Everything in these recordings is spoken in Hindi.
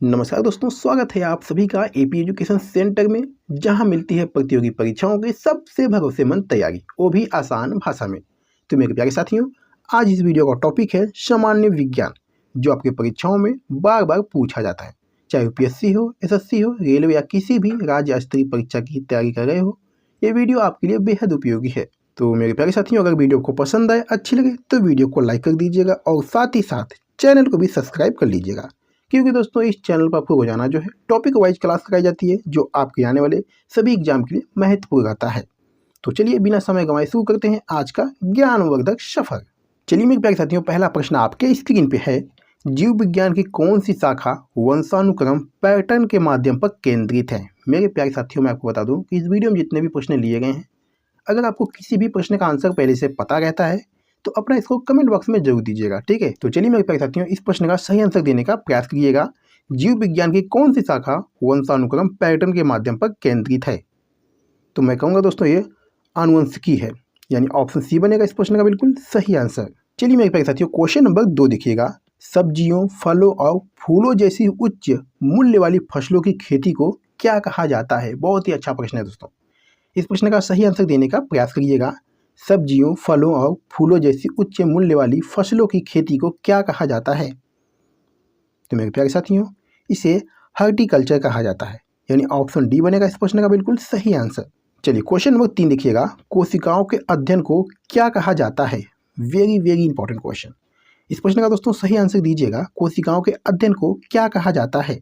नमस्कार दोस्तों, स्वागत है आप सभी का एपी एजुकेशन सेंटर में, जहां मिलती है प्रतियोगी परीक्षाओं की सबसे भरोसेमंद तैयारी, वो भी आसान भाषा में। तो मेरे प्यारे साथियों, आज इस वीडियो का टॉपिक है सामान्य विज्ञान, जो आपकी परीक्षाओं में बार बार पूछा जाता है। चाहे यूपीएससी हो, एसएससी हो, रेलवे या किसी भी राज्य स्तरीय परीक्षा की तैयारी कर रहे हो, ये वीडियो आपके लिए बेहद उपयोगी है। तो मेरे प्यारे साथियों, अगर वीडियो को पसंद आए, अच्छी लगे, तो वीडियो को लाइक कर दीजिएगा और साथ ही साथ चैनल को भी सब्सक्राइब कर लीजिएगा, क्योंकि दोस्तों इस चैनल पर आपको रोजाना जो है टॉपिक वाइज क्लास कराई जाती है, जो आपके आने वाले सभी एग्जाम के लिए महत्वपूर्ण रहता है। तो चलिए बिना समय गंवाए शुरू करते हैं आज का ज्ञानवर्धक सफर। चलिए मेरे प्यारे साथियों, पहला प्रश्न आपके स्क्रीन पे है। जीव विज्ञान की कौन सी शाखा वंशानुक्रम पैटर्न के माध्यम पर केंद्रित है? मेरे प्यारे साथियों, मैं आपको बता दूं कि इस वीडियो में जितने भी प्रश्न लिए गए हैं, अगर आपको किसी भी प्रश्न का आंसर पहले से पता रहता है तो अपना इसको कमेंट बॉक्स में जरूर दीजिएगा, ठीक है। तो चलिए मेरे प्यारे साथियों, इस प्रश्न का सही आंसर देने का प्रयास कीजिएगा। जीव विज्ञान की कौन सी शाखा वंशानुक्रम पैटर्न के माध्यम पर केंद्रित है? तो मैं कहूँगा दोस्तों ये आनुवंशिकी है, यानी ऑप्शन सी बनेगा इस प्रश्न का बिल्कुल सही आंसर। चलिए मेरे प्यारे साथियों, क्वेश्चन नंबर 2 देखिएगा। सब्जियों, फलों और फूलों जैसी उच्च मूल्य वाली फसलों की खेती को क्या कहा जाता है? बहुत ही अच्छा प्रश्न है दोस्तों, इस प्रश्न का सही आंसर देने का प्रयास करिएगा। सब्जियों, फलों और फूलों जैसी उच्च मूल्य वाली फसलों की खेती को क्या कहा जाता है? तो मेरे प्यारे साथियों, इसे हॉर्टिकल्चर कहा जाता है, यानी ऑप्शन डी बनेगा इस प्रश्न का बिल्कुल सही आंसर। चलिए क्वेश्चन नंबर 3 देखिएगा। कोशिकाओं के अध्ययन को क्या कहा जाता है? Very very important question. इस प्रश्न का दोस्तों सही आंसर दीजिएगा। कोशिकाओं के अध्ययन को क्या कहा जाता है?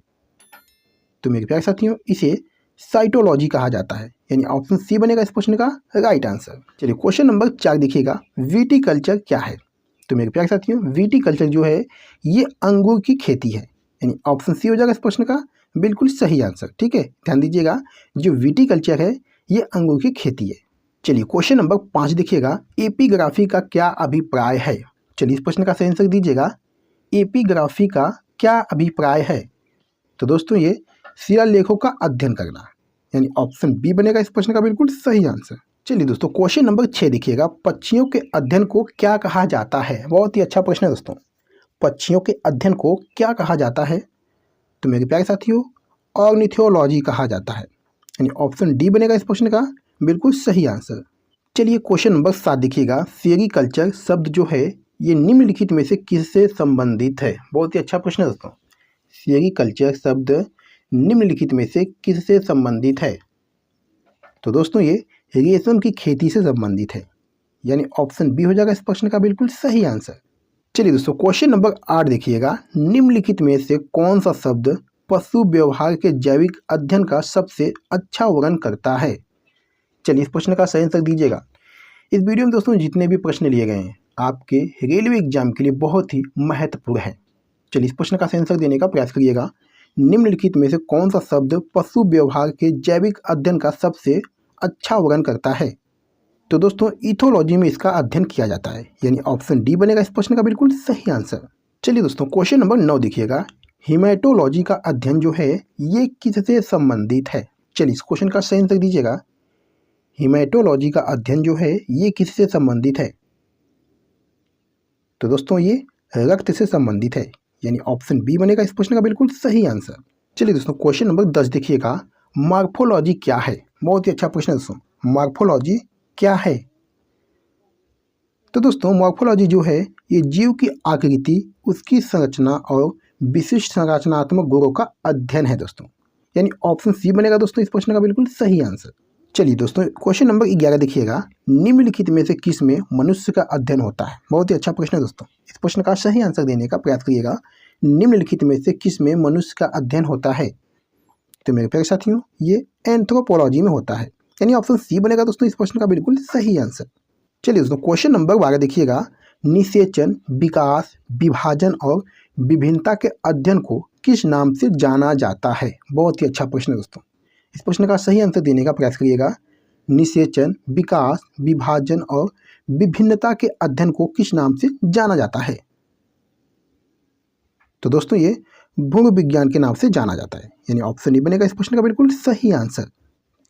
तो मेरे प्यारे साथियों, इसे साइटोलॉजी कहा जाता है, यानी ऑप्शन सी बनेगा इस प्रश्न का राइट आंसर। चलिए क्वेश्चन नंबर 4 देखिएगा। विटिकल्चर क्या है? तो मेरे प्यारे साथियों, विटिकल्चर जो है ये अंगूर की खेती है, यानी ऑप्शन सी हो जाएगा इस प्रश्न का बिल्कुल सही आंसर, ठीक है। ध्यान दीजिएगा, जो विटिकल्चर है ये अंगूर की खेती है। चलिए क्वेश्चन नंबर 5 देखिएगा। एपिग्राफी का क्या अभिप्राय है? चलिए इस प्रश्न का सही आंसर दीजिएगा। एपिग्राफी का क्या अभिप्राय है? तो दोस्तों ये शिलालेखों का अध्ययन करना, यानी ऑप्शन बी बनेगा इस प्रश्न का बिल्कुल सही आंसर। चलिए दोस्तों क्वेश्चन नंबर 6 देखिएगा। पक्षियों के अध्ययन को क्या कहा जाता है? बहुत ही अच्छा प्रश्न है दोस्तों। पक्षियों के अध्ययन को क्या कहा जाता है? तो मेरे प्यारे साथियों, ऑर्निथोलॉजी कहा जाता है, यानी ऑप्शन डी बनेगा इस प्रश्न का बिल्कुल सही आंसर। चलिए क्वेश्चन नंबर 7 देखिएगा। सेरीकल्चर शब्द जो है ये निम्नलिखित में से किससे संबंधित है? बहुत ही अच्छा प्रश्न है दोस्तों। सेरीकल्चर शब्द निम्नलिखित में से किससे संबंधित है? तो दोस्तों ये रेशम की खेती से संबंधित है, यानी ऑप्शन बी हो जाएगा इस प्रश्न का बिल्कुल सही आंसर। चलिए दोस्तों क्वेश्चन नंबर 8 देखिएगा। निम्नलिखित में से कौन सा शब्द पशु व्यवहार के जैविक अध्ययन का सबसे अच्छा वर्णन करता है? चलिए इस प्रश्न का सही आंसर दीजिएगा। इस वीडियो में दोस्तों जितने भी प्रश्न लिए गए हैं आपके रेलवे एग्जाम के लिए बहुत ही महत्वपूर्ण है। चलिए इस प्रश्न का सही आंसर देने का प्रयास करिएगा। निम्नलिखित में से कौन सा शब्द पशु व्यवहार के जैविक अध्ययन का सबसे अच्छा वर्णन करता है? तो दोस्तों इथोलॉजी में इसका अध्ययन किया जाता है, यानी ऑप्शन डी बनेगा इस प्रश्न का बिल्कुल सही आंसर। चलिए दोस्तों क्वेश्चन नंबर 9 देखिएगा। हिमेटोलॉजी का अध्ययन जो है ये किससे संबंधित है? चलिए इस क्वेश्चन का सही आंसर दीजिएगा। हिमेटोलॉजी का अध्ययन जो है ये किससे संबंधित है? तो दोस्तों ये रक्त से संबंधित है, यानी ऑप्शन बी बनेगा इस प्रश्न का बिल्कुल सही आंसर। चलिए दोस्तों क्वेश्चन नंबर 10 देखिएगा। मॉर्फोलॉजी क्या है? बहुत ही अच्छा प्रश्न है दोस्तों। मॉर्फोलॉजी क्या है? तो दोस्तों मॉर्फोलॉजी जो है ये जीव की आकृति, उसकी संरचना और विशिष्ट संरचनात्मक गुणों का अध्ययन है दोस्तों, यानी ऑप्शन सी बनेगा दोस्तों इस प्रश्न का बिल्कुल सही आंसर। चलिए दोस्तों क्वेश्चन नंबर 11 देखिएगा। निम्नलिखित में से किस में मनुष्य का अध्ययन होता है? बहुत ही अच्छा प्रश्न है दोस्तों। इस प्रश्न का सही आंसर देने का प्रयास करिएगा। निम्नलिखित में से किस में मनुष्य का अध्ययन होता है? तो मेरे प्यारे साथियों ये एंथ्रोपोलॉजी में होता है, यानी ऑप्शन सी बनेगा दोस्तों इस प्रश्न का बिल्कुल सही आंसर। चलिए दोस्तों क्वेश्चन नंबर 12 देखिएगा। निषेचन, विकास, विभाजन और विभिन्नता के अध्ययन को किस नाम से जाना जाता है? बहुत ही अच्छा प्रश्न है दोस्तों। इस प्रश्न का सही आंसर देने का प्रयास करिएगा। निषेचन, विकास, विभाजन और विभिन्नता के अध्ययन को किस नाम से जाना जाता है? तो दोस्तों ये भूण विज्ञान के नाम से जाना जाता है, यानी ऑप्शन डी बनेगा इस प्रश्न का बिल्कुल सही आंसर।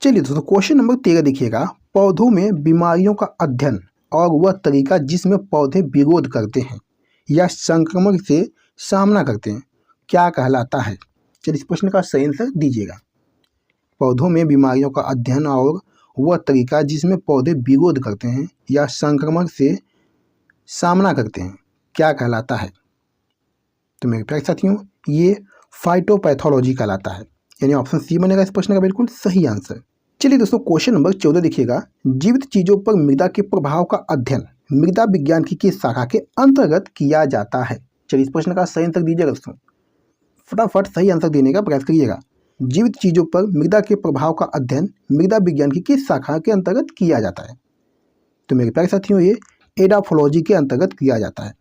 चलिए दोस्तों क्वेश्चन नंबर 13 देखिएगा। पौधों में बीमारियों का अध्ययन और वह तरीका जिसमें पौधे विरोध करते हैं या संक्रमण से सामना करते हैं क्या कहलाता है? चलिए इस प्रश्न का सही आंसर दीजिएगा। पौधों में बीमारियों का अध्ययन और वह तरीका जिसमें पौधे विरोध करते हैं या संक्रमण से सामना करते हैं क्या कहलाता है? तो मेरे प्यारे साथियों, ये फाइटोपैथोलॉजी कहलाता है, यानी ऑप्शन सी बनेगा इस प्रश्न का बिल्कुल सही आंसर। चलिए दोस्तों, क्वेश्चन नंबर 14 देखिएगा। जीवित चीजों पर मृदा के प्रभाव का अध्ययन मृदा विज्ञान की किस शाखा के अंतर्गत किया जाता है? चलिए इस प्रश्न का सही आंसर दीजिएगा दोस्तों, फटाफट सही आंसर देने का प्रयास करिएगा। जीवित चीजों पर मृदा के प्रभाव का अध्ययन मृदा विज्ञान की किस शाखा के अंतर्गत किया जाता है? तो मेरे प्यारे साथियों, ये एडाफोलॉजी के अंतर्गत किया जाता है,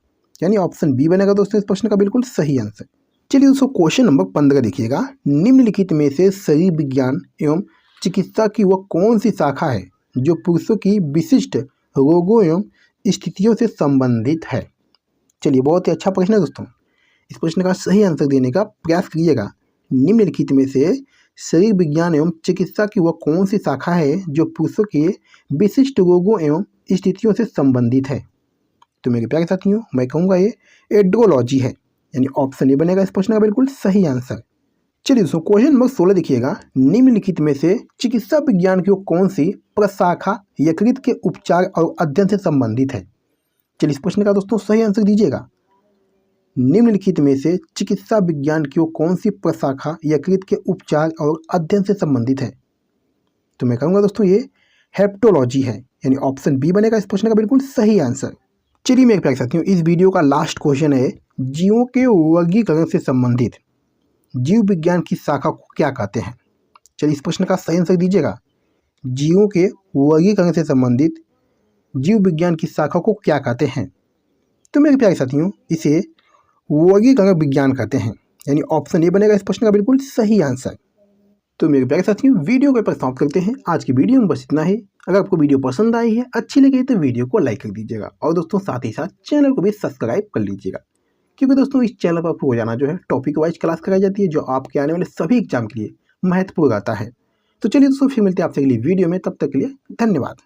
यानी ऑप्शन बी बनेगा दोस्तों इस प्रश्न का बिल्कुल सही आंसर। चलिए दोस्तों, क्वेश्चन नंबर 15 देखिएगा। निम्नलिखित में से शरीर विज्ञान एवं चिकित्सा की वह कौन सी शाखा है जो पुरुषों की विशिष्ट रोगों एवं स्थितियों से संबंधित है? चलिए, बहुत ही अच्छा प्रश्न है दोस्तों, इस प्रश्न का सही आंसर देने का प्रयास करिएगा। निम्नलिखित में से शरीर विज्ञान एवं चिकित्सा की वह कौन सी शाखा है जो पुरुषों के विशिष्ट रोगों एवं स्थितियों से संबंधित है? तो मेरे प्यारे साथियों, मैं कहूँगा ये एड्रोलॉजी है, यानी ऑप्शन ए बनेगा इस प्रश्न का बिल्कुल सही आंसर। चलिए दोस्तों, क्वेश्चन नंबर 16 देखिएगा। निम्नलिखित में से चिकित्सा विज्ञान की कौन सी प्रशाखा यकृत के उपचार और अध्ययन से संबंधित है? चलिए इस प्रश्न का दोस्तों सही आंसर दीजिएगा। निम्नलिखित में से चिकित्सा विज्ञान की कौन सी प्रशाखा यकृत के उपचार और अध्ययन से संबंधित है? तो मैं कहूँगा दोस्तों ये हेप्टोलॉजी है, यानी ऑप्शन बी बनेगा इस प्रश्न का बिल्कुल सही आंसर। चलिए मेरे प्यारे साथियों, इस वीडियो का लास्ट क्वेश्चन है, जीवों के वर्गीकरण से संबंधित जीव विज्ञान की शाखा को क्या कहते हैं? चलिए इस प्रश्न का सही आंसर दीजिएगा। जीवों के वर्गीकरण से संबंधित जीव विज्ञान की शाखा को क्या कहते हैं? तो मेरे प्यारे साथियों, इसे वर्गीकरण विज्ञान कहते हैं, यानी ऑप्शन ए बनेगा इस प्रश्न का बिल्कुल सही आंसर। तो मेरे प्यारे साथियों, वीडियो को समाप्त करते हैं। आज की वीडियो में बस इतना ही। अगर आपको वीडियो पसंद आई है, अच्छी लगी तो वीडियो को लाइक कर दीजिएगा और दोस्तों साथ ही साथ चैनल को भी सब्सक्राइब कर लीजिएगा, क्योंकि दोस्तों इस चैनल पर आपको रोजाना जो है टॉपिक वाइज क्लास कराई जाती है जो आपके आने वाले सभी एग्जाम के लिए महत्वपूर्ण रहता है। तो चलिए दोस्तों, फिर मिलते हैं आपसे अगली वीडियो में, तब तक के लिए धन्यवाद।